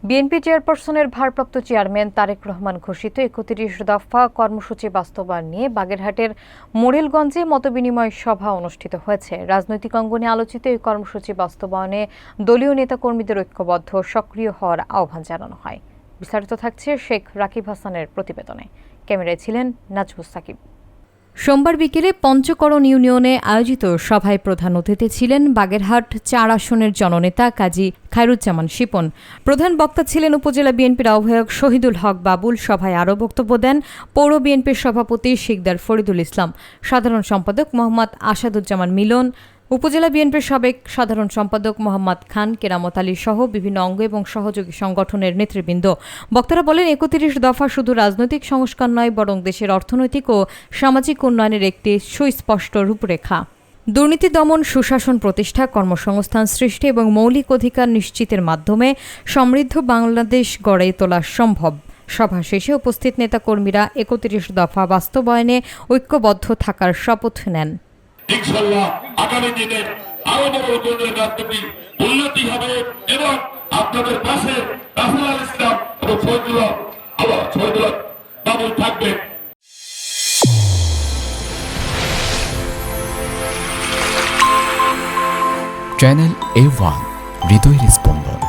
BNP চেয়ারপারসনের ভারপ্রাপ্ত chairman Tarique Rahman ঘোষিত ৩১ দফা কর্মসূচি বাস্তবায়ন নিয়ে বাগেরহাটের মোড়েলগঞ্জে মতবিনিময় সভা অনুষ্ঠিত হয়েছে। রাজনৈতিক অঙ্গনে আলোচিত এই কর্মসূচি বাস্তবায়নে দলীয় নেতাকর্মীদের ঐক্যবদ্ধ সক্রিয় হওয়ার আহ্বান জানানো হয়। বিস্তারিত থাকছে শেখ রাকিব হাসানের প্রতিবেদনে। ক্যামেরায় ছিলেন নাজমুস সাকিব। সোমবার বিকেলে পঞ্চকরণ ইউনিয়নে আয়োজিত সভায় প্রধান অতিথি ছিলেন বাগেরহাট ৪ আসনের জননেতা কাজী খায়রুজ্জামান শিপন। প্রধান বক্তা ছিলেন উপজেলা বিএনপির আহ্বায়ক শহীদুল হক বাবুল। সভায় আরও বক্তব্য দেন পৌর বিএনপির সভাপতি শিকদার ফরিদুল ইসলাম, সাধারণ সম্পাদক মোহাম্মদ আসাদুজ্জামান মিলন, উপজেলা বিএনপির সাবেক সাধারণ সম্পাদক মোহাম্মদ খান, কেরামত আলী সহ বিভিন্ন অঙ্গ এবং সহযোগী সংগঠনের নেতৃবৃন্দ। বক্তারা বলেন, ৩১ দফা শুধু রাজনৈতিক সংস্কার নয়, বরং দেশের অর্থনৈতিক ও সামাজিক উন্নয়নের একটি সুস্পষ্ট রূপরেখা। দুর্নীতি দমন, সুশাসন প্রতিষ্ঠা, কর্মসংস্থান সৃষ্টি এবং মৌলিক অধিকার নিশ্চিতের মাধ্যমে সমৃদ্ধ বাংলাদেশ গড়ে তোলা সম্ভব। সভা শেষে উপস্থিত নেতাকর্মীরা ৩১ দফা বাস্তবায়নে ঐক্যবদ্ধ থাকার শপথ নেন। ইনশাআল্লাহ আগামী দিনে আরো বড় উন্নয়নের রাজনীতি উন্নতি হবে এবং আপনাদের পাশে রাসূলুল ইসলাম এবং শহীদুল বাবু থাকবে। চ্যানেল A1 হৃদয়ের স্পন্দন।